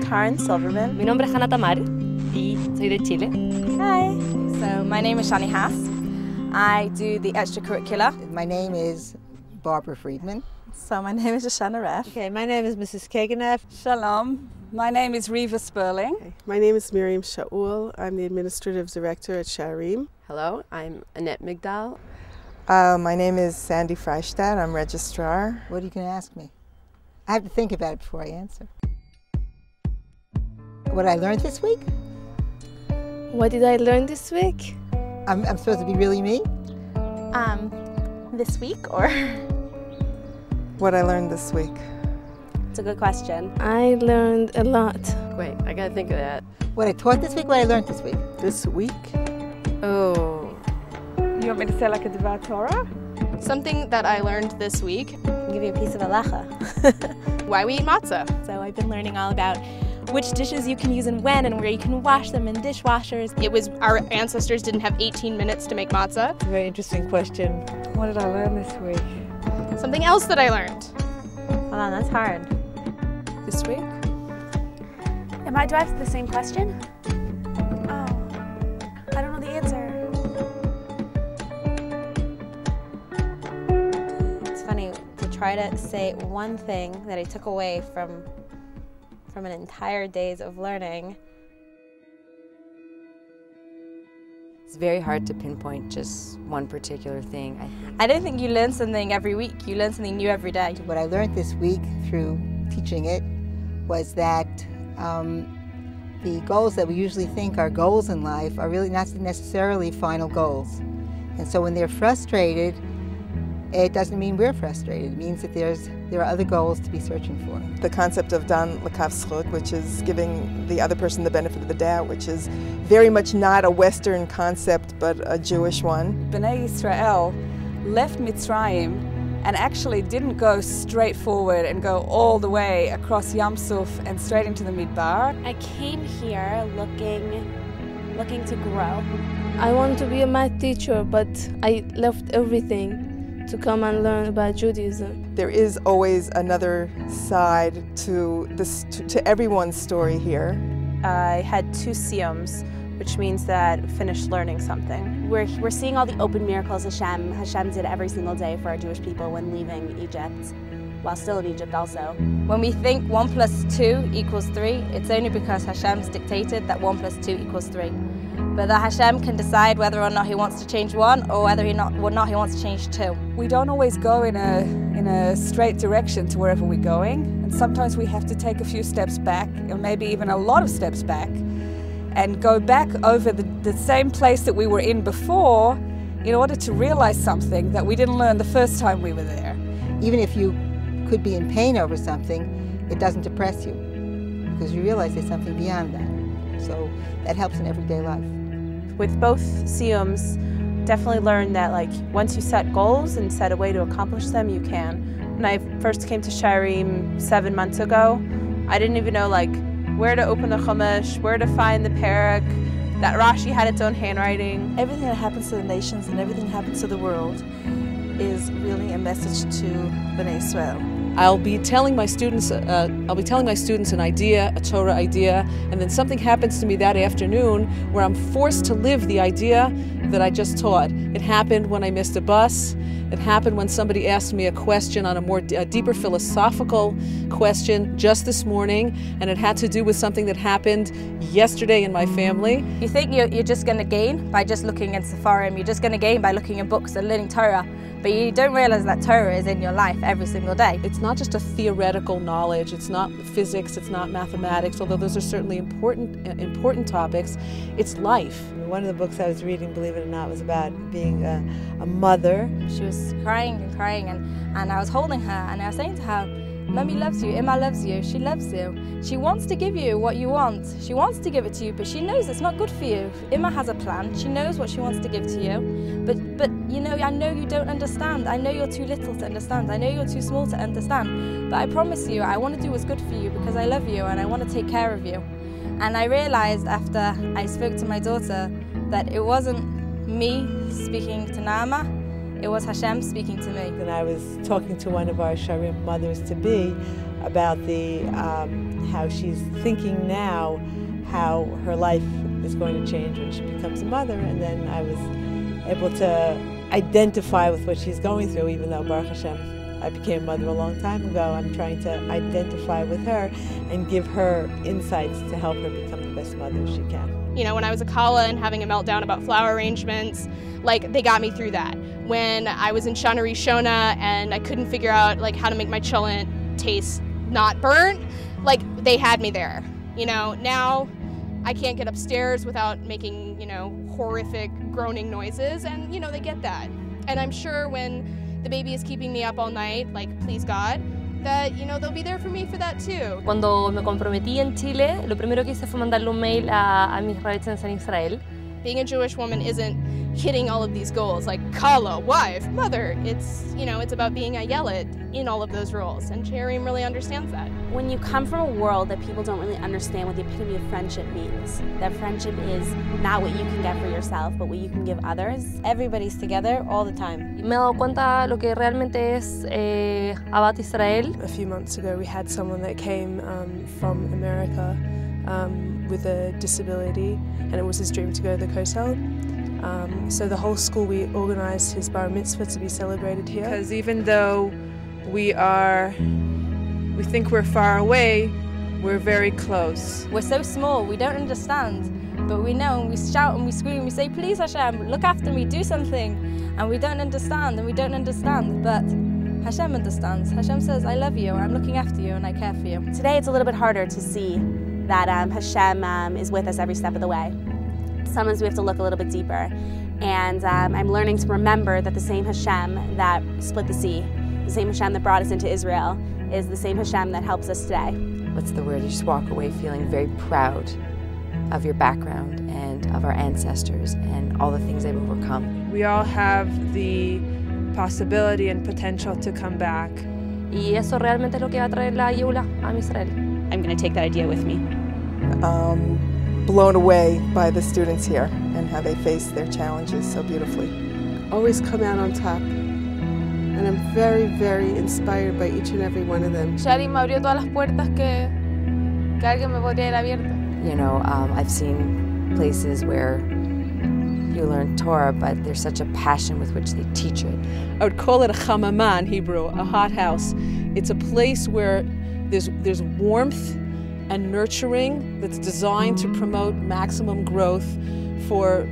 Karen Silverman. Mi nombre es Hannah Tamar y soy de Chile. Hi. So my name is Shani Haas. I do the extracurricular. My name is Barbara Friedman. So my name is Shoshana Ref. Okay, my name is Mrs. Kaganef. Shalom. My name is Reva Sperling. Okay. My name is Miriam Shaul. I'm the Administrative Director at Sharim. Hello, I'm Annette Migdal. My name is Sandy Freistadt. I'm Registrar. What are you going to ask me? I have to think about it before I answer. What I learned this week? What did I learn this week? I'm supposed to be really me? This week or? What I learned this week. It's a good question. I learned a lot. Wait, I gotta think of that. What I taught this week, what I learned this week? This week? Oh. You want me to say like a Devar Torah? Something that I learned this week. I'll give you a piece of halacha. Why we eat matzah. So I've been learning all about which dishes you can use and when and where you can wash them in dishwashers. It was our ancestors didn't have 18 minutes to make matzah. Very interesting question. What did I learn this week? Something else that I learned. Hold on, that's hard. This week? Do I have the same question? Oh, I don't know the answer. It's funny to try to say one thing that I took away from an entire days of learning. It's very hard to pinpoint just one particular thing. I don't think you learn something every week. You learn something new every day. What I learned this week through teaching it was that the goals that we usually think are goals in life are really not necessarily final goals. And so when they're frustrated, it doesn't mean we're frustrated. It means that there are other goals to be searching for. The concept of Dan Lekav Zchut, which is giving the other person the benefit of the doubt, which is very much not a Western concept, but a Jewish one. Bnei Yisrael left Mitzrayim and actually didn't go straight forward and go all the way across Yam Suf and straight into the Midbar. I came here looking to grow. I want to be a math teacher, but I left everything to come and learn about Judaism. There is always another side to everyone's story here. I had 2 siyums, which means that finished learning something. We're seeing all the open miracles Hashem did every single day for our Jewish people when leaving Egypt, while still in Egypt also. When we think 1 + 2 = 3, it's only because Hashem's dictated that 1 + 2 = 3. But that Hashem can decide whether or not he wants to change 1 or whether or not he wants to change 2. We don't always go in a straight direction to wherever we're going, and sometimes we have to take a few steps back, or maybe even a lot of steps back, and go back over the same place that we were in before in order to realize something that we didn't learn the first time we were there. Even if you could be in pain over something, it doesn't depress you because you realize there's something beyond that. So that helps in everyday life. With both siyums, definitely learned that once you set goals and set a way to accomplish them, you can. When I first came to Sharim 7 months ago, I didn't even know where to open the Chumash, where to find the parak, that Rashi had its own handwriting. Everything that happens to the nations and everything that happens to the world is really a message to Bnei Israel. I'll be telling my students an idea, a Torah idea, and then something happens to me that afternoon where I'm forced to live the idea that I just taught. It happened when I missed a bus. It happened when somebody asked me a question on a deeper philosophical question just this morning, and it had to do with something that happened yesterday in my family. You think you're just going to gain by just looking in Sefarim, you're just going to gain by looking in books and learning Torah, but you don't realize that Torah is in your life every single day. It's not just a theoretical knowledge, it's not physics, it's not mathematics, although those are certainly important topics. It's life. One of the books I was reading, believe it or not, was about being a mother. She was crying and crying, and I was holding her and I was saying to her, Mummy loves you, Imma loves you, she loves you. She wants to give you what you want. She wants to give it to you, but she knows it's not good for you. Imma has a plan, she knows what she wants to give to you. But you know, I know you don't understand. I know you're too little to understand. I know you're too small to understand. But I promise you, I want to do what's good for you because I love you and I want to take care of you. And I realized after I spoke to my daughter that it wasn't me speaking to Naama, it was Hashem speaking to me. And I was talking to one of our Sharim mothers-to-be about the how she's thinking now how her life is going to change when she becomes a mother, and then I was able to identify with what she's going through, even though, Baruch Hashem, I became a mother a long time ago. I'm trying to identify with her and give her insights to help her become the best mother she can. You know, when I was a Kala and having a meltdown about flower arrangements, like, they got me through that. When I was in Shana Rishona and I couldn't figure out, like, how to make my cholent taste not burnt, like, they had me there. You know, now I can't get upstairs without making, you know, horrific groaning noises, and, you know, they get that. And I'm sure when the baby is keeping me up all night, like, please God, that, you know, they'll be there for me for that too. Cuando me comprometí en Chile, lo primero que hice fue mandarle un mail a mis raíces en Israel. Being a Jewish woman isn't hitting all of these goals like Kala, wife, mother. It's, you know, it's about being a Yeled in all of those roles, and Cherim really understands that. When you come from a world that people don't really understand what the epitome of friendship means, that friendship is not what you can get for yourself, but what you can give others, everybody's together all the time. Me he dado cuenta lo que realmente es Ahavat Israel. A few months ago we had someone that came from America with a disability, and it was his dream to go to the Kosel. So the whole school, we organized his bar mitzvah to be celebrated here. Because even though we think we're far away, we're very close. We're so small, we don't understand, but we know, and we shout and we scream, we say, please Hashem, look after me, do something. And we don't understand, but Hashem understands. Hashem says, I love you, and I'm looking after you, and I care for you. Today it's a little bit harder to see that Hashem is with us every step of the way. Sometimes we have to look a little bit deeper. And I'm learning to remember that the same Hashem that split the sea, the same Hashem that brought us into Israel, is the same Hashem that helps us today. What's the word? You just walk away feeling very proud of your background and of our ancestors and all the things they've overcome. We all have the possibility and potential to come back. Y eso realmente es lo que va a traer la Geula a Israel. I'm going to take that idea with me. Blown away by the students here and how they face their challenges so beautifully. Always come out on top. And I'm very, very inspired by each and every one of them. Shari me abrió todas las puertas que alguien me podría haber abierto. You know, I've seen places where you learn Torah, but there's such a passion with which they teach it. I would call it a chamama in Hebrew, a hothouse. It's a place where there's warmth and nurturing that's designed to promote maximum growth for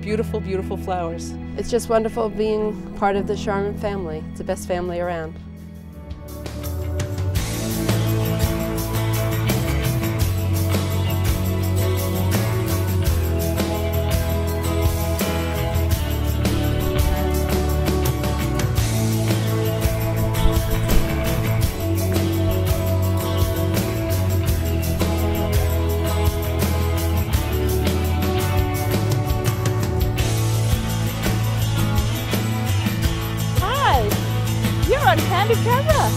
beautiful, beautiful flowers. It's just wonderful being part of the Sharman family. It's the best family around. On candid camera.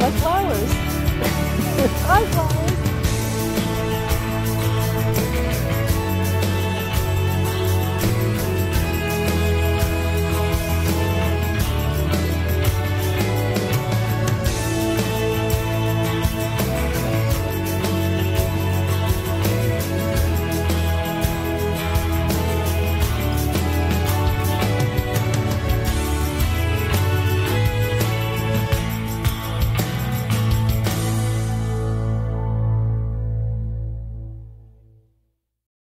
My flowers. My flowers.